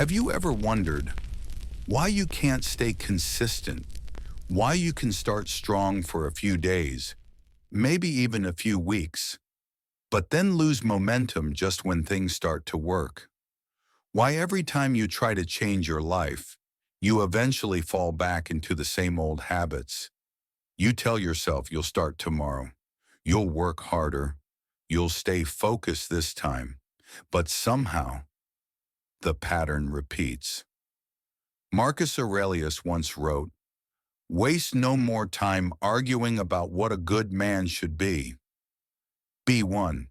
Have you ever wondered why you can't stay consistent? Why you can start strong for a few days, maybe even a few weeks, but then lose momentum just when things start to work? Why every time you try to change your life, you eventually fall back into the same old habits? You tell yourself you'll start tomorrow, you'll work harder, you'll stay focused this time, but somehow the pattern repeats. Marcus Aurelius once wrote, "Waste no more time arguing about what a good man should be. Be one."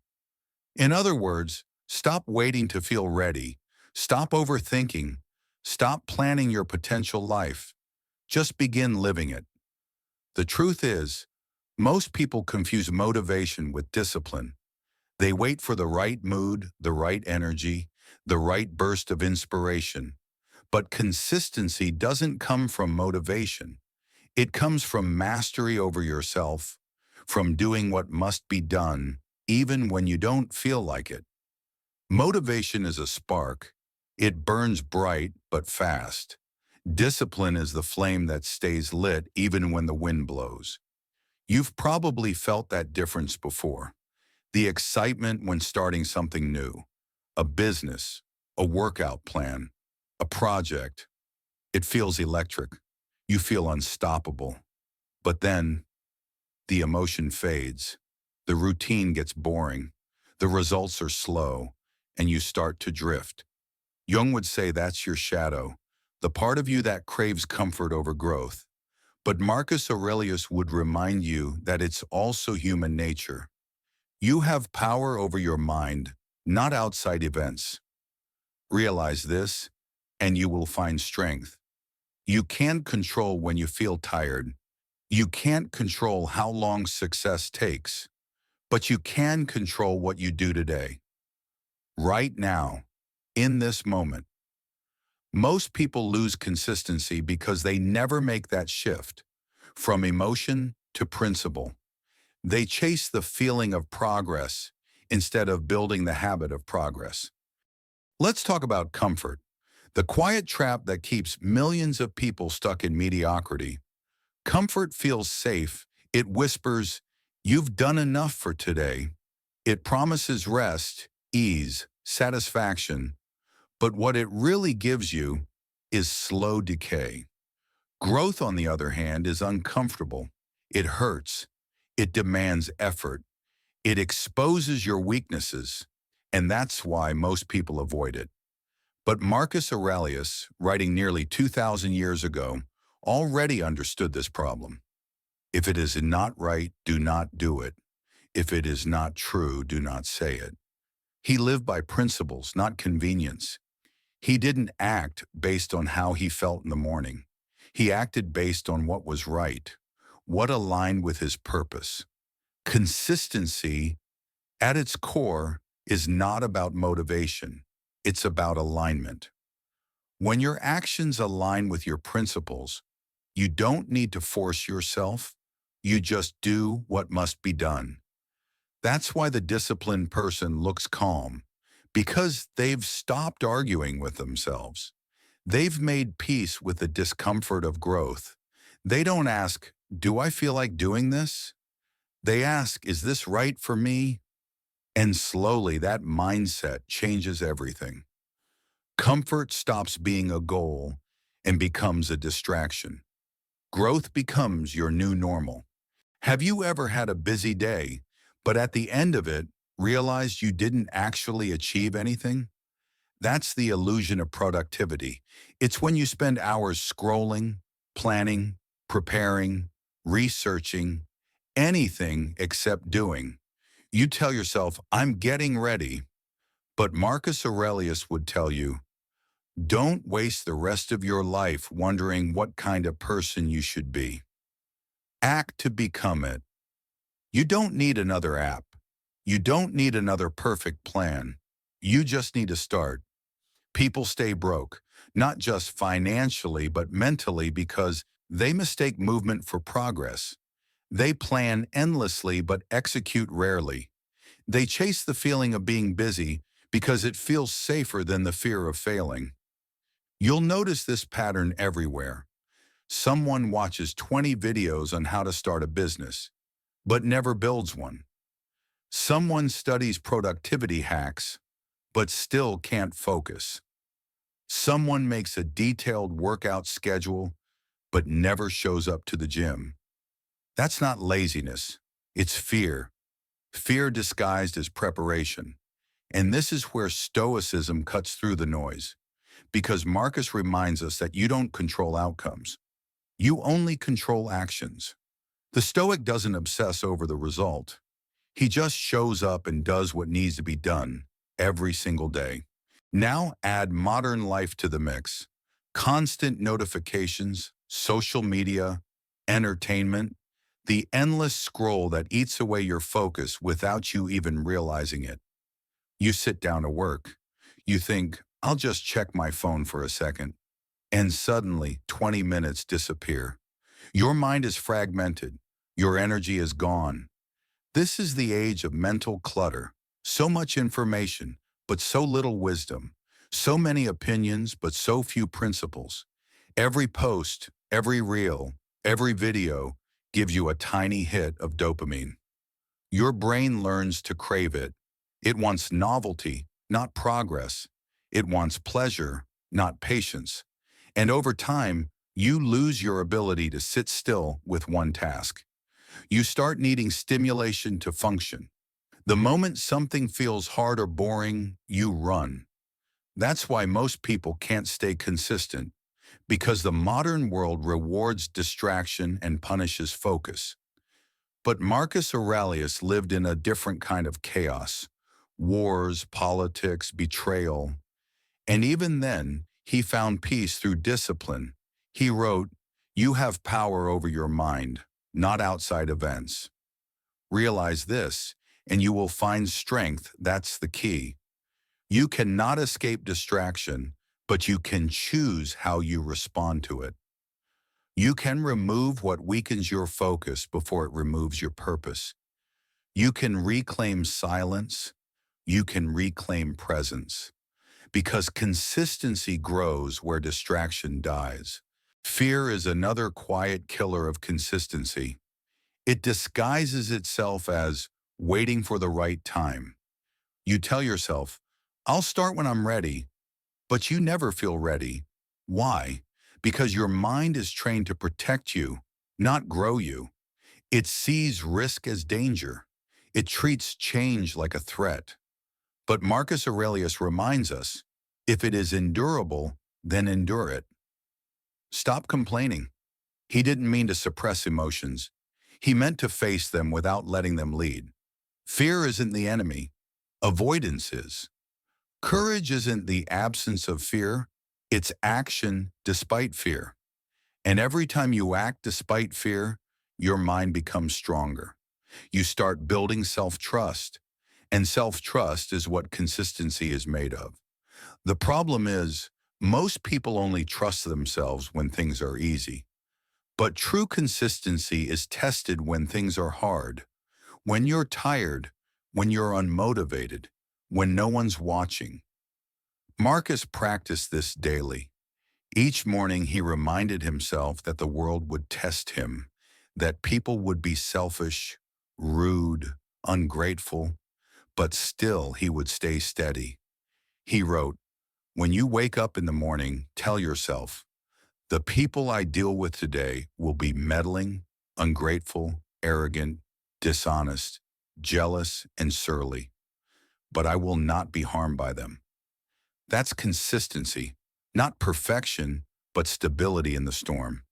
In other words, stop waiting to feel ready. Stop overthinking. Stop planning your potential life. Just begin living it. The truth is, most people confuse motivation with discipline. They wait for the right mood, the right energy, the right burst of inspiration. But consistency doesn't come from motivation. It comes from mastery over yourself, from doing what must be done, even when you don't feel like it. Motivation is a spark. It burns bright but fast. Discipline is the flame that stays lit even when the wind blows. You've probably felt that difference before. The excitement when starting something new, a business, a workout plan, a project. It feels electric. You feel unstoppable. But then, the emotion fades. The routine gets boring. The results are slow, and you start to drift. Jung would say that's your shadow, the part of you that craves comfort over growth. But Marcus Aurelius would remind you that it's also human nature. You have power over your mind, not outside events. Realize this, and you will find strength. You can't control when you feel tired. You can't control how long success takes. But you can control what you do today. Right now, in this moment. Most people lose consistency because they never make that shift from emotion to principle. They chase the feeling of progress instead of building the habit of progress. Let's talk about comfort, the quiet trap that keeps millions of people stuck in mediocrity. Comfort feels safe. It whispers, "You've done enough for today." It promises rest, ease, satisfaction. But what it really gives you is slow decay. Growth, on the other hand, is uncomfortable. It hurts. It demands effort. It exposes your weaknesses, and that's why most people avoid it. But Marcus Aurelius, writing nearly 2,000 years ago, already understood this problem. If it is not right, do not do it. If it is not true, do not say it. He lived by principles, not convenience. He didn't act based on how he felt in the morning. He acted based on what was right, what aligned with his purpose. Consistency, at its core, is not about motivation. It's about alignment. When your actions align with your principles, you don't need to force yourself. You just do what must be done. That's why the disciplined person looks calm, because they've stopped arguing with themselves. They've made peace with the discomfort of growth. They don't ask, "Do I feel like doing this?" They ask, "Is this right for me?" And slowly that mindset changes everything. Comfort stops being a goal and becomes a distraction. Growth becomes your new normal. Have you ever had a busy day, but at the end of it, realized you didn't actually achieve anything? That's the illusion of productivity. It's when you spend hours scrolling, planning, preparing, researching, anything except doing. You tell yourself, "I'm getting ready." But Marcus Aurelius would tell you, don't waste the rest of your life wondering what kind of person you should be. Act to become it. You don't need another app. You don't need another perfect plan. You just need to start. People stay broke, not just financially, but mentally, because they mistake movement for progress. They plan endlessly but execute rarely. They chase the feeling of being busy because it feels safer than the fear of failing. You'll notice this pattern everywhere. Someone watches 20 videos on how to start a business, but never builds one. Someone studies productivity hacks, but still can't focus. Someone makes a detailed workout schedule, but never shows up to the gym. That's not laziness, it's fear. Fear disguised as preparation. And this is where Stoicism cuts through the noise, because Marcus reminds us that you don't control outcomes. You only control actions. The Stoic doesn't obsess over the result. He just shows up and does what needs to be done every single day. Now add modern life to the mix. Constant notifications, social media, entertainment, the endless scroll that eats away your focus without you even realizing it. You sit down to work. You think, I'll just check my phone for a second. And suddenly, 20 minutes disappear. Your mind is fragmented. Your energy is gone. This is the age of mental clutter. So much information, but so little wisdom. So many opinions, but so few principles. Every post, every reel, every video gives you a tiny hit of dopamine. Your brain learns to crave it. It wants novelty, not progress. It wants pleasure, not patience. And over time, you lose your ability to sit still with one task. You start needing stimulation to function. The moment something feels hard or boring, you run. That's why most people can't stay consistent, because the modern world rewards distraction and punishes focus. But Marcus Aurelius lived in a different kind of chaos. Wars, politics, betrayal. And even then, he found peace through discipline. He wrote, "You have power over your mind, not outside events. Realize this, and you will find strength. That's the key. You cannot escape distraction, but you can choose how you respond to it. You can remove what weakens your focus before it removes your purpose. You can reclaim silence. You can reclaim presence. Because consistency grows where distraction dies. Fear is another quiet killer of consistency. It disguises itself as waiting for the right time. You tell yourself, I'll start when I'm ready, but you never feel ready. Why? Because your mind is trained to protect you, not grow you. It sees risk as danger. It treats change like a threat. But Marcus Aurelius reminds us, if it is endurable, then endure it. Stop complaining. He didn't mean to suppress emotions. He meant to face them without letting them lead. Fear isn't the enemy. Avoidance is. Courage isn't the absence of fear. It's action despite fear. And every time you act despite fear, your mind becomes stronger. You start building self-trust. And self-trust is what consistency is made of. The problem is, most people only trust themselves when things are easy. But true consistency is tested when things are hard, when you're tired, when you're unmotivated, when no one's watching. Marcus practiced this daily. Each morning he reminded himself that the world would test him, that people would be selfish, rude, ungrateful, but still he would stay steady. He wrote, "When you wake up in the morning, tell yourself, the people I deal with today will be meddling, ungrateful, arrogant, dishonest, jealous, and surly, but I will not be harmed by them." That's consistency, not perfection, but stability in the storm.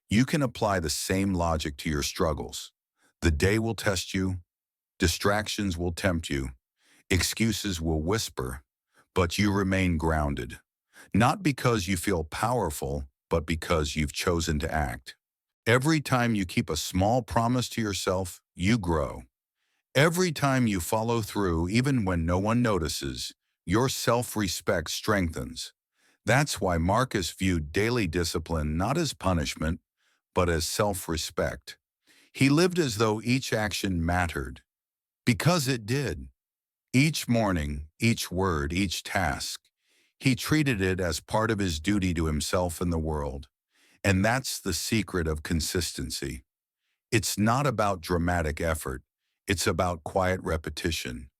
You can apply the same logic to your struggles. The day will test you, distractions will tempt you, excuses will whisper, but you remain grounded. Not because you feel powerful, but because you've chosen to act. Every time you keep a small promise to yourself, you grow. Every time you follow through, even when no one notices, your self-respect strengthens. That's why Marcus viewed daily discipline not as punishment, but as self-respect. He lived as though each action mattered, because it did. Each morning, each word, each task. He treated it as part of his duty to himself and the world. And that's the secret of consistency. It's not about dramatic effort. It's about quiet repetition.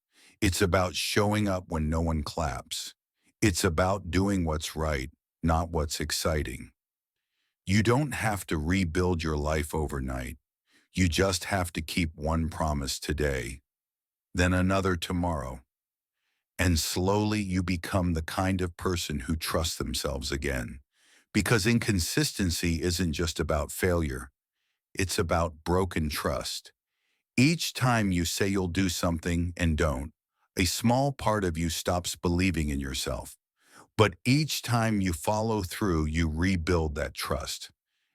It's about showing up when no one claps. It's about doing what's right, not what's exciting. You don't have to rebuild your life overnight. You just have to keep one promise today, then another tomorrow. And slowly you become the kind of person who trusts themselves again. Because inconsistency isn't just about failure. It's about broken trust. Each time you say you'll do something and don't, a small part of you stops believing in yourself. But each time you follow through, you rebuild that trust.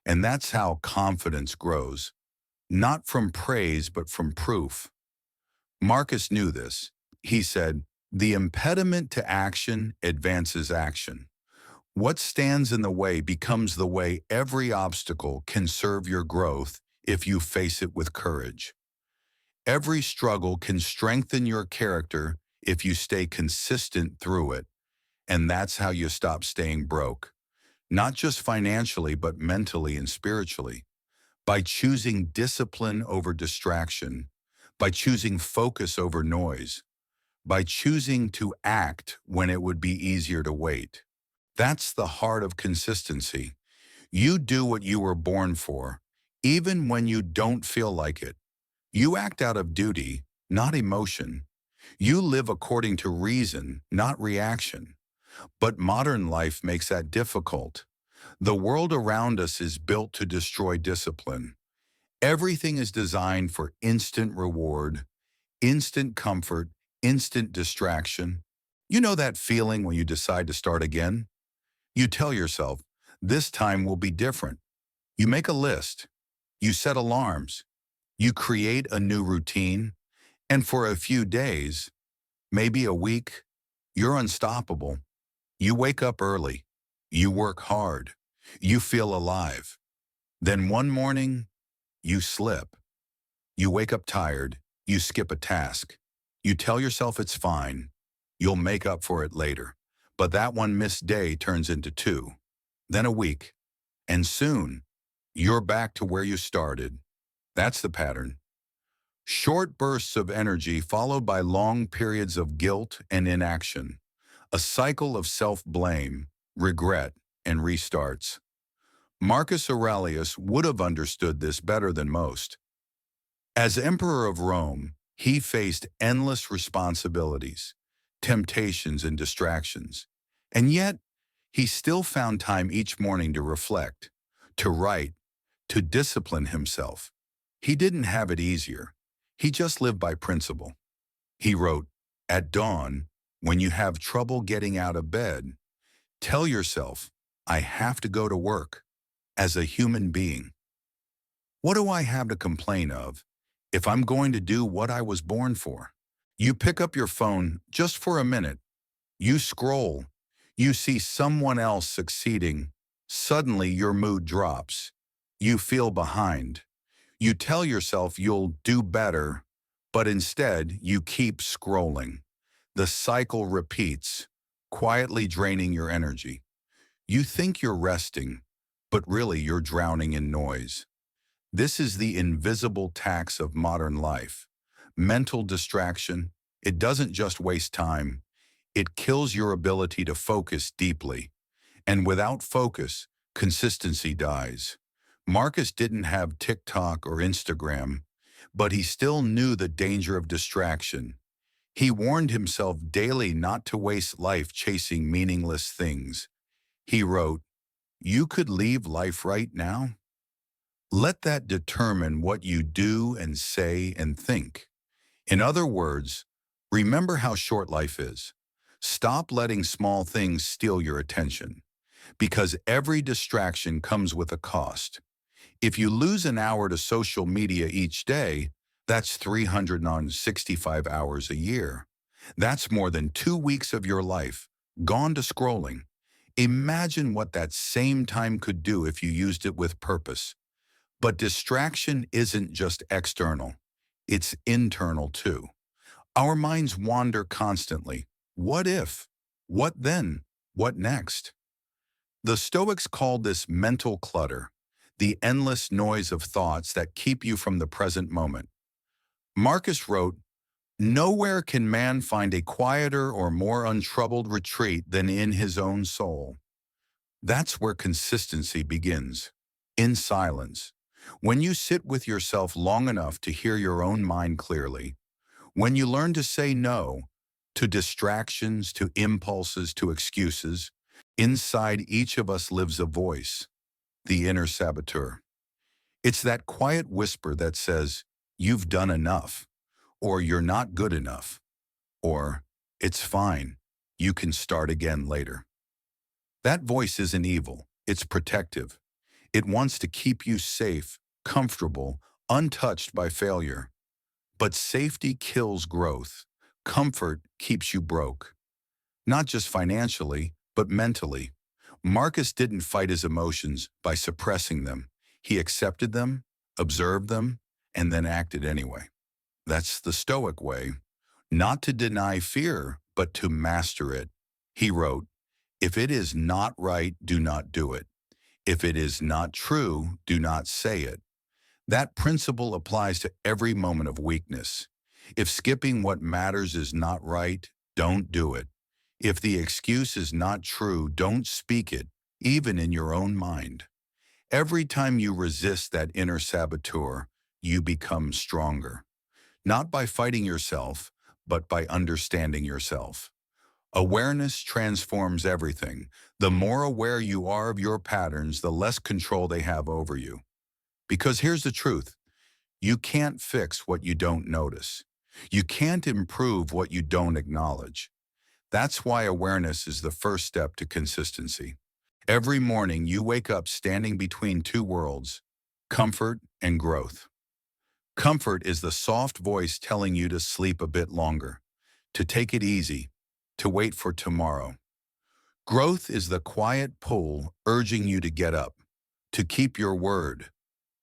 And that's how confidence grows. Not from praise, but from proof. Marcus knew this. He said, "The impediment to action advances action. What stands in the way becomes the way. Every obstacle can serve your growth if you face it with courage. Every struggle can strengthen your character if you stay consistent through it. And that's how you stop staying broke. Not just financially, but mentally and spiritually. By choosing discipline over distraction, by choosing focus over noise, by choosing to act when it would be easier to wait. That's the heart of consistency. You do what you were born for, even when you don't feel like it. You act out of duty, not emotion. You live according to reason, not reaction. But modern life makes that difficult. The world around us is built to destroy discipline. Everything is designed for instant reward, instant comfort, instant distraction. You know that feeling when you decide to start again? You tell yourself, this time will be different. You make a list. You set alarms. You create a new routine. And for a few days, maybe a week, you're unstoppable. You wake up early. You work hard. You feel alive. Then one morning, you slip. You wake up tired. You skip a task. You tell yourself it's fine. You'll make up for it later. But that one missed day turns into two, then a week, and soon, you're back to where you started. That's the pattern. Short bursts of energy followed by long periods of guilt and inaction. A cycle of self-blame, regret, and restarts. Marcus Aurelius would have understood this better than most. As Emperor of Rome, he faced endless responsibilities, temptations, and distractions. And yet, he still found time each morning to reflect, to write, to discipline himself. He didn't have it easier. He just lived by principle. He wrote, "At dawn, when you have trouble getting out of bed, tell yourself, I have to go to work as a human being. What do I have to complain of if I'm going to do what I was born for?" You pick up your phone just for a minute. You scroll. You see someone else succeeding. Suddenly your mood drops. You feel behind. You tell yourself you'll do better, but instead you keep scrolling. The cycle repeats, quietly draining your energy. You think you're resting, but really you're drowning in noise. This is the invisible tax of modern life. Mental distraction, it doesn't just waste time, it kills your ability to focus deeply. And without focus, consistency dies. Marcus didn't have TikTok or Instagram, but he still knew the danger of distraction. He warned himself daily not to waste life chasing meaningless things. He wrote, "You could leave life right now." Let that determine what you do and say and think. In other words, remember how short life is. Stop letting small things steal your attention, because every distraction comes with a cost. If you lose an hour to social media each day, that's 365 hours a year. That's more than 2 weeks of your life gone to scrolling. Imagine what that same time could do if you used it with purpose. But distraction isn't just external, it's internal too. Our minds wander constantly. What if? What then? What next? The Stoics called this mental clutter, the endless noise of thoughts that keep you from the present moment. Marcus wrote, "Nowhere can man find a quieter or more untroubled retreat than in his own soul." That's where consistency begins, in silence. When you sit with yourself long enough to hear your own mind clearly, when you learn to say no to distractions, to impulses, to excuses, inside each of us lives a voice, the inner saboteur. It's that quiet whisper that says, "You've done enough," or "You're not good enough," or "It's fine, you can start again later." That voice isn't evil, it's protective. It wants to keep you safe, comfortable, untouched by failure. But safety kills growth. Comfort keeps you broke. Not just financially, but mentally. Marcus didn't fight his emotions by suppressing them. He accepted them, observed them, and then acted anyway. That's the Stoic way. Not to deny fear, but to master it. He wrote, "If it is not right, do not do it. If it is not true, do not say it." That principle applies to every moment of weakness. If skipping what matters is not right, don't do it. If the excuse is not true, don't speak it, even in your own mind. Every time you resist that inner saboteur, you become stronger. Not by fighting yourself, but by understanding yourself. Awareness transforms everything. The more aware you are of your patterns, the less control they have over you. Because here's the truth. You can't fix what you don't notice. You can't improve what you don't acknowledge. That's why awareness is the first step to consistency. Every morning you wake up standing between two worlds, comfort and growth. Comfort is the soft voice telling you to sleep a bit longer, to take it easy, to wait for tomorrow. Growth is the quiet pull urging you to get up, to keep your word,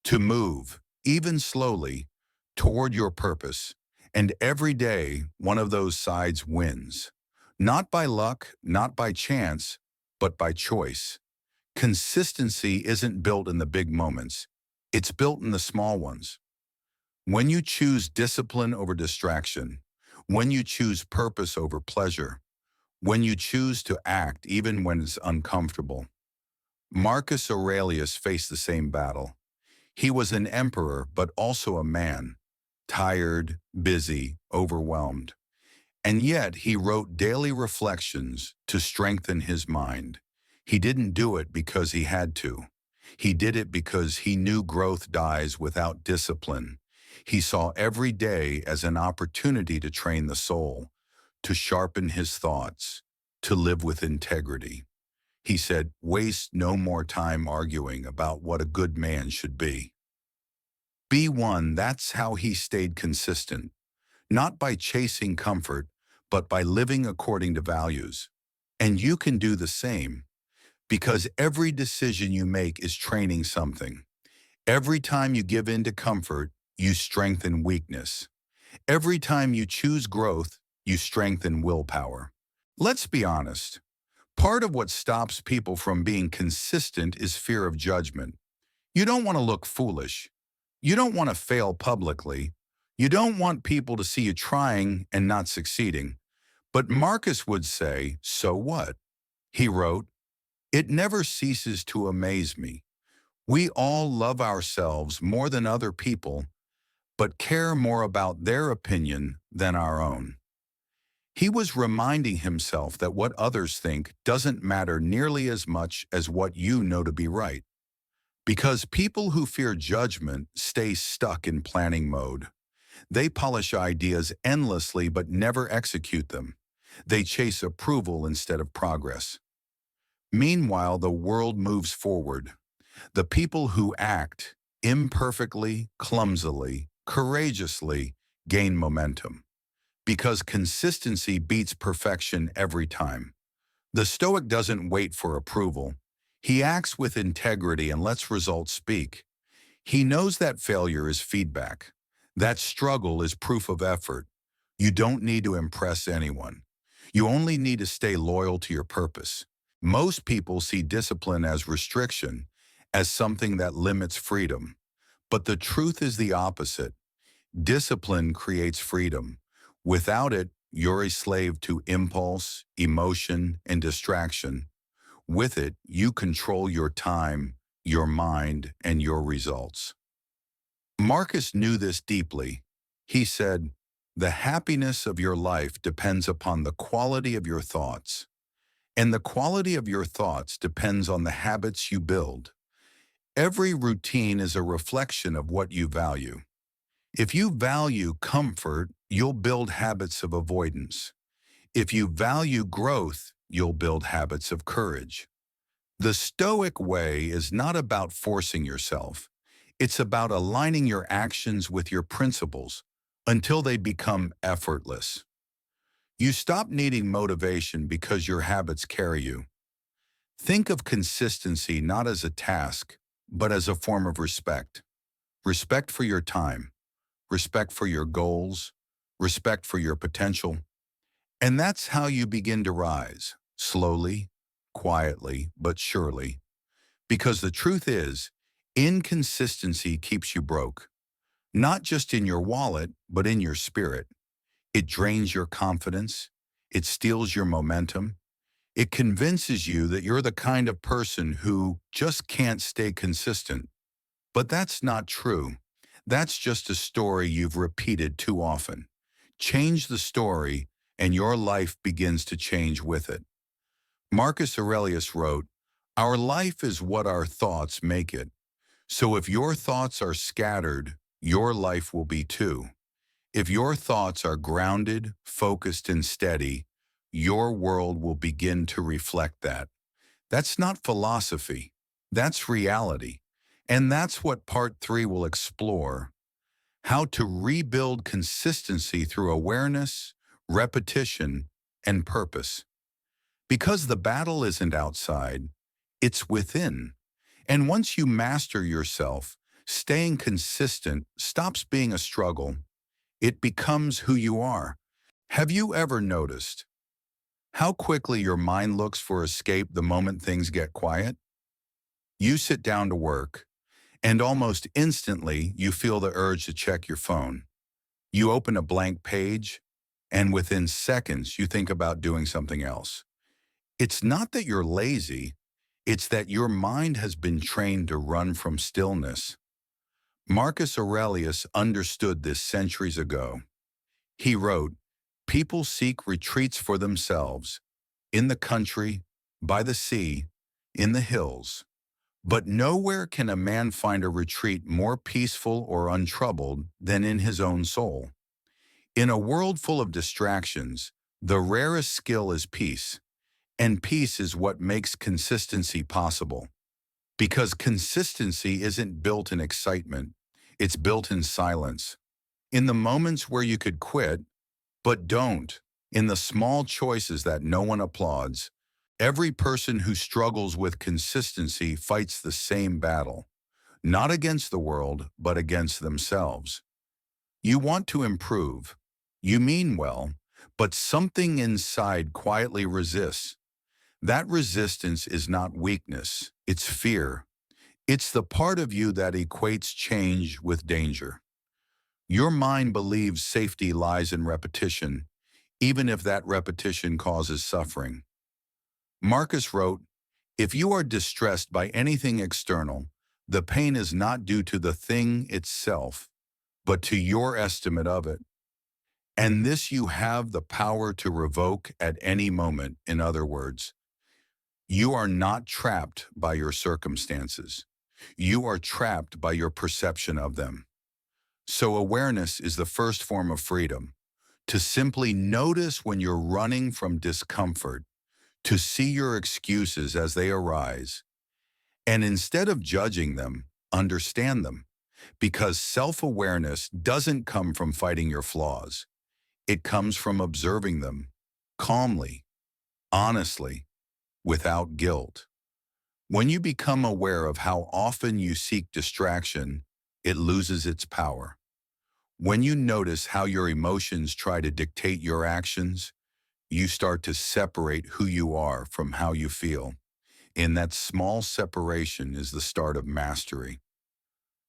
to move, even slowly, toward your purpose. And every day, one of those sides wins. Not by luck, not by chance, but by choice. Consistency isn't built in the big moments. It's built in the small ones. When you choose discipline over distraction, when you choose purpose over pleasure, when you choose to act even when it's uncomfortable. Marcus Aurelius faced the same battle. He was an emperor, but also a man, tired, busy, overwhelmed. And yet he wrote daily reflections to strengthen his mind. He didn't do it because he had to. He did it because he knew growth dies without discipline. He saw every day as an opportunity to train the soul, to sharpen his thoughts, to live with integrity. He said, "Waste no more time arguing about what a good man should be." Be one, that's how he stayed consistent, not by chasing comfort, but by living according to values. And you can do the same, because every decision you make is training something. Every time you give in to comfort, you strengthen weakness. Every time you choose growth, you strengthen willpower. Let's be honest. Part of what stops people from being consistent is fear of judgment. You don't want to look foolish. You don't want to fail publicly. You don't want people to see you trying and not succeeding. But Marcus would say, so what? He wrote, "It never ceases to amaze me. We all love ourselves more than other people, but care more about their opinion than our own." He was reminding himself that what others think doesn't matter nearly as much as what you know to be right. Because people who fear judgment stay stuck in planning mode. They polish ideas endlessly but never execute them. They chase approval instead of progress. Meanwhile, the world moves forward. The people who act imperfectly, clumsily, courageously gain momentum. Because consistency beats perfection every time. The Stoic doesn't wait for approval. He acts with integrity and lets results speak. He knows that failure is feedback. That struggle is proof of effort. You don't need to impress anyone. You only need to stay loyal to your purpose. Most people see discipline as restriction, as something that limits freedom. But the truth is the opposite. Discipline creates freedom. Without it, you're a slave to impulse, emotion, and distraction. With it, you control your time, your mind, and your results. Marcus knew this deeply. He said, "The happiness of your life depends upon the quality of your thoughts, and the quality of your thoughts depends on the habits you build. Every routine is a reflection of what you value. If you value comfort, you'll build habits of avoidance. If you value growth, you'll build habits of courage." The Stoic way is not about forcing yourself. It's about aligning your actions with your principles until they become effortless. You stop needing motivation because your habits carry you. Think of consistency not as a task, but as a form of respect. Respect for your time, respect for your goals, respect for your potential. And that's how you begin to rise, slowly, quietly, but surely. Because the truth is, inconsistency keeps you broke, not just in your wallet, but in your spirit. It drains your confidence. It steals your momentum. It convinces you that you're the kind of person who just can't stay consistent. But that's not true. That's just a story you've repeated too often. Change the story, and your life begins to change with it. Marcus Aurelius wrote, "Our life is what our thoughts make it. So if your thoughts are scattered, your life will be too. If your thoughts are grounded, focused, and steady, your world will begin to reflect that." That's not philosophy. That's reality. And that's what part 3 will explore: how to rebuild consistency through awareness, repetition, and purpose. Because the battle isn't outside, it's within. And once you master yourself, staying consistent stops being a struggle. It becomes who you are. Have you ever noticed how quickly your mind looks for escape the moment things get quiet? You sit down to work, and almost instantly you feel the urge to check your phone. You open a blank page, and within seconds you think about doing something else. It's not that you're lazy, it's that your mind has been trained to run from stillness. Marcus Aurelius understood this centuries ago. He wrote, "People seek retreats for themselves, in the country, by the sea, in the hills. But nowhere can a man find a retreat more peaceful or untroubled than in his own soul." In a world full of distractions, the rarest skill is peace, and peace is what makes consistency possible. Because consistency isn't built in excitement, it's built in silence. In the moments where you could quit, but don't. In the small choices that no one applauds. Every person who struggles with consistency fights the same battle, not against the world, but against themselves. You want to improve. You mean well, but something inside quietly resists. That resistance is not weakness, it's fear. It's the part of you that equates change with danger. Your mind believes safety lies in repetition, even if that repetition causes suffering. Marcus wrote, "If you are distressed by anything external, the pain is not due to the thing itself, but to your estimate of it. And this you have the power to revoke at any moment." In other words, you are not trapped by your circumstances. You are trapped by your perception of them. So awareness is the first form of freedom. To simply notice when you're running from discomfort, to see your excuses as they arise, and instead of judging them, understand them. Because self-awareness doesn't come from fighting your flaws. It comes from observing them calmly, honestly, without guilt. When you become aware of how often you seek distraction, it loses its power. When you notice how your emotions try to dictate your actions, you start to separate who you are from how you feel. And that small separation is the start of mastery.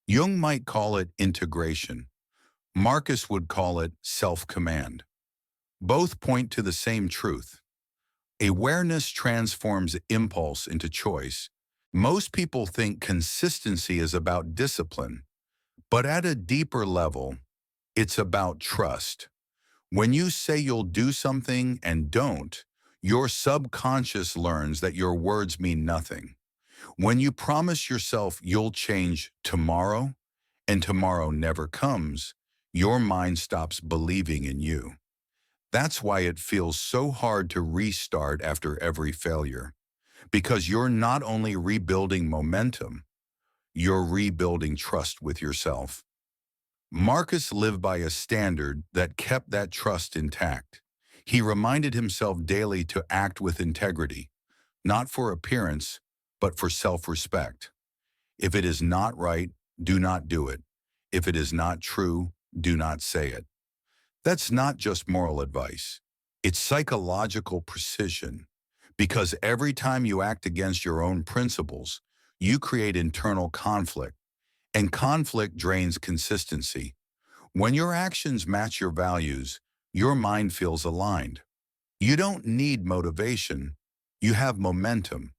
Jung might call it integration. Marcus would call it self-command. Both point to the same truth. Awareness transforms impulse into choice. Most people think consistency is about discipline, but at a deeper level, it's about trust. When you say you'll do something and don't, your subconscious learns that your words mean nothing. When you promise yourself you'll change tomorrow, and tomorrow never comes, your mind stops believing in you. That's why it feels so hard to restart after every failure, because you're not only rebuilding momentum, you're rebuilding trust with yourself. Marcus lived by a standard that kept that trust intact. He reminded himself daily to act with integrity, not for appearance, but for self-respect. If it is not right, do not do it. If it is not true, do not say it. That's not just moral advice. It's psychological precision, because every time you act against your own principles, you create internal conflict, and conflict drains consistency. When your actions match your values, your mind feels aligned. You don't need motivation, you have momentum.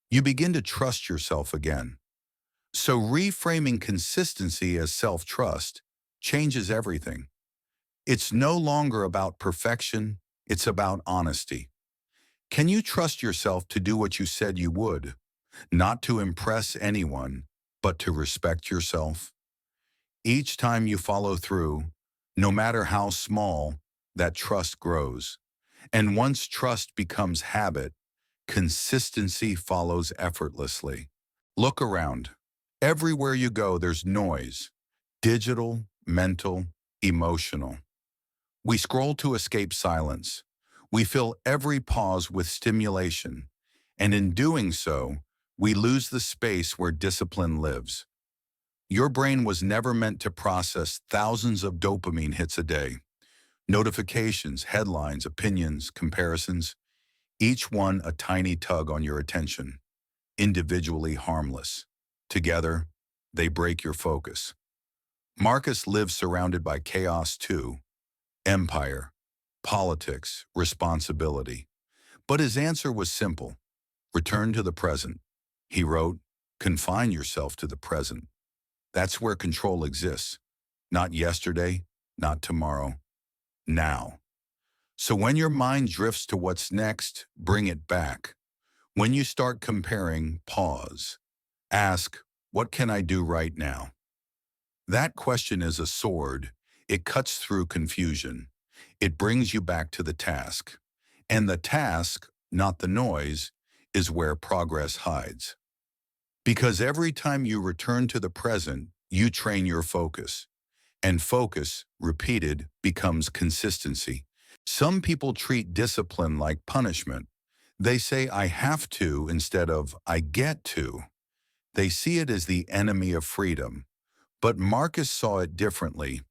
You begin to trust yourself again. So reframing consistency as self-trust changes everything. It's no longer about perfection, it's about honesty. Can you trust yourself to do what you said you would? Not to impress anyone, but to respect yourself? Each time you follow through, no matter how small, that trust grows. And once trust becomes habit, consistency follows effortlessly. Look around. Everywhere you go, there's noise. Digital, mental, emotional. We scroll to escape silence. We fill every pause with stimulation. And in doing so, we lose the space where discipline lives. Your brain was never meant to process thousands of dopamine hits a day. Notifications, headlines, opinions, comparisons, each one a tiny tug on your attention, individually harmless. Together, they break your focus. Marcus lived surrounded by chaos too: empire, politics, responsibility. But his answer was simple: return to the present. He wrote, confine yourself to the present. That's where control exists. Not yesterday, not tomorrow, now. So when your mind drifts to what's next, bring it back. When you start comparing, pause. Ask, what can I do right now? That question is a sword. It cuts through confusion. It brings you back to the task. And the task, not the noise, is where progress hides. Because every time you return to the present, you train your focus. And focus, repeated, becomes consistency. Some people treat discipline like punishment. They say, I have to instead of I get to. They see it as the enemy of freedom. But Marcus saw it differently.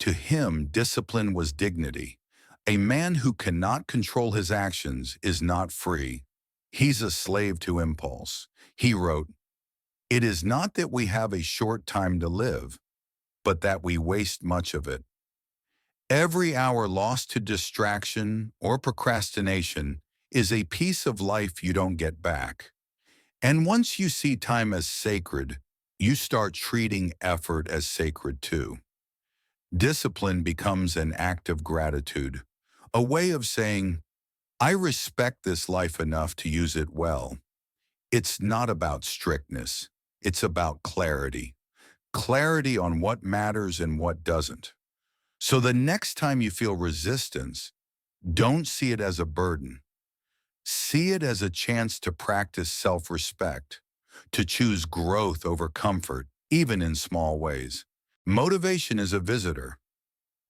To him, discipline was dignity. A man who cannot control his actions is not free. He's a slave to impulse. He wrote, it is not that we have a short time to live, but that we waste much of it. Every hour lost to distraction or procrastination is a piece of life you don't get back. And once you see time as sacred, you start treating effort as sacred too. Discipline becomes an act of gratitude, a way of saying, I respect this life enough to use it well. It's not about strictness, it's about clarity. Clarity on what matters and what doesn't. So the next time you feel resistance, don't see it as a burden. See it as a chance to practice self-respect, to choose growth over comfort, even in small ways. Motivation is a visitor.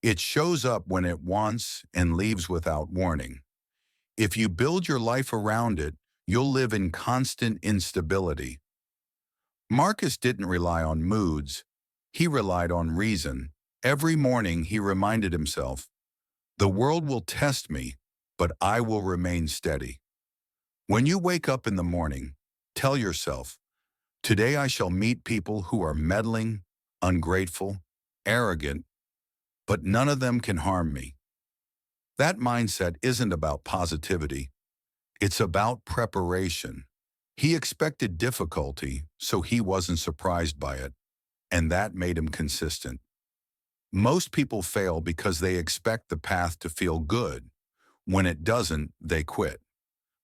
It shows up when it wants and leaves without warning. If you build your life around it, you'll live in constant instability. Marcus didn't rely on moods. He relied on reason. Every morning he reminded himself, the world will test me, but I will remain steady. When you wake up in the morning, tell yourself, today I shall meet people who are meddling, ungrateful, arrogant, but none of them can harm me. That mindset isn't about positivity. It's about preparation. He expected difficulty, so he wasn't surprised by it, and that made him consistent. Most people fail because they expect the path to feel good. When it doesn't, they quit.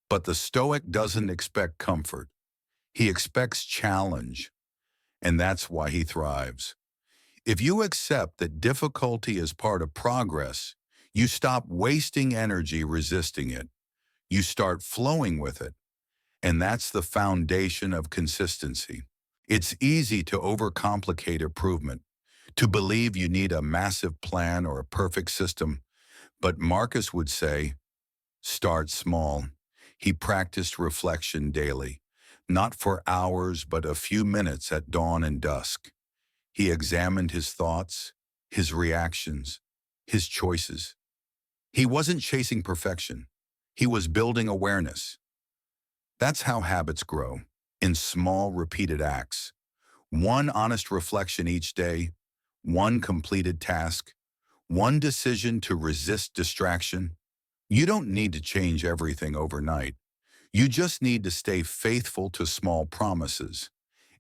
But the Stoic doesn't expect comfort. He expects challenge, and that's why he thrives. If you accept that difficulty is part of progress, you stop wasting energy resisting it. You start flowing with it, and that's the foundation of consistency. It's easy to overcomplicate improvement, to believe you need a massive plan or a perfect system, but Marcus would say, start small. He practiced reflection daily, not for hours, but a few minutes at dawn and dusk. He examined his thoughts, his reactions, his choices. He wasn't chasing perfection. He was building awareness. That's how habits grow, in small, repeated acts. One honest reflection each day, one completed task, one decision to resist distraction. You don't need to change everything overnight. You just need to stay faithful to small promises.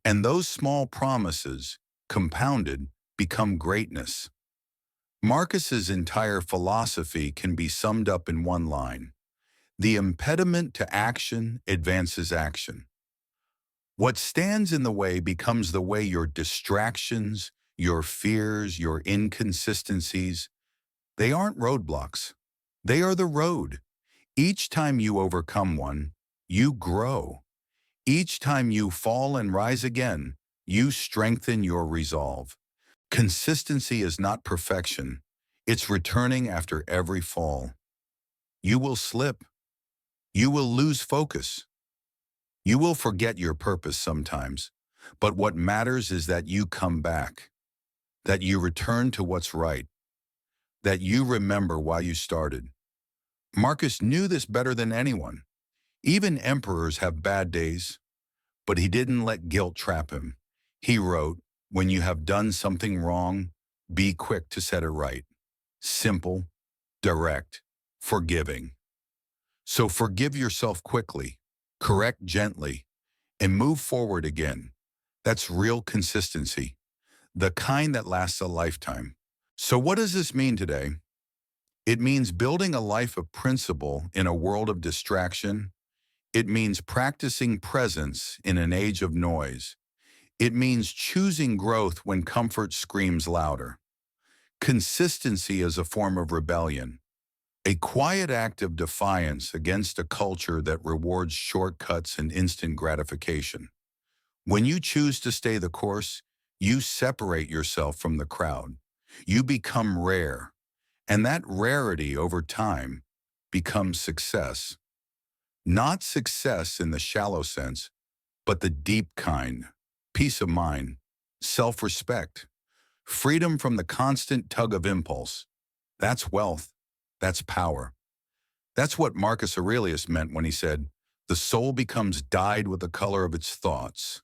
And those small promises, compounded, become greatness. Marcus's entire philosophy can be summed up in one line. The impediment to action advances action. What stands in the way becomes the way. Your distractions, your fears, your inconsistencies, they aren't roadblocks. They are the road. Each time you overcome one, you grow. Each time you fall and rise again, you strengthen your resolve. Consistency is not perfection. It's returning after every fall. You will slip. You will lose focus. You will forget your purpose sometimes. But what matters is that you come back, that you return to what's right, that you remember why you started. Marcus knew this better than anyone. Even emperors have bad days, but he didn't let guilt trap him. He wrote, when you have done something wrong, be quick to set it right. Simple, direct, forgiving. So forgive yourself quickly, correct gently, and move forward again. That's real consistency, the kind that lasts a lifetime. So what does this mean today? It means building a life of principle in a world of distraction. It means practicing presence in an age of noise. It means choosing growth when comfort screams louder. Consistency is a form of rebellion, a quiet act of defiance against a culture that rewards shortcuts and instant gratification. When you choose to stay the course, you separate yourself from the crowd. You become rare, and that rarity over time becomes success. Not success in the shallow sense, but the deep kind. Peace of mind, self-respect, freedom from the constant tug of impulse. That's wealth. That's power. That's what Marcus Aurelius meant when he said, the soul becomes dyed with the color of its thoughts.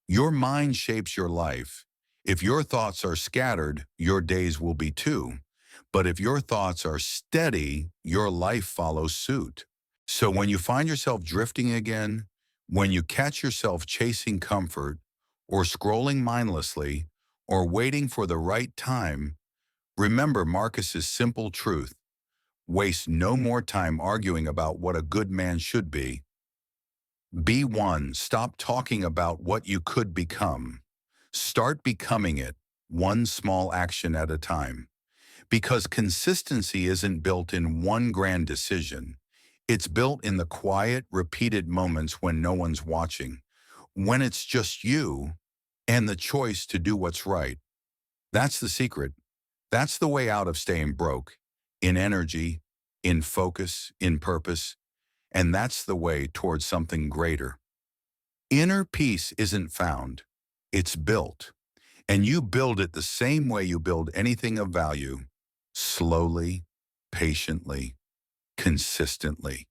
Your mind shapes your life. If your thoughts are scattered, your days will be too. But if your thoughts are steady, your life follows suit. So when you find yourself drifting again, when you catch yourself chasing comfort, or scrolling mindlessly, or waiting for the right time, remember Marcus's simple truth. Waste no more time arguing about what a good man should be. Be one. Stop talking about what you could become. Start becoming it, one small action at a time. Because consistency isn't built in one grand decision. It's built in the quiet, repeated moments when no one's watching, when it's just you and the choice to do what's right. That's the secret. That's the way out of staying broke, in energy, in focus, in purpose, and that's the way towards something greater. Inner peace isn't found, it's built. And you build it the same way you build anything of value, slowly, patiently, consistently.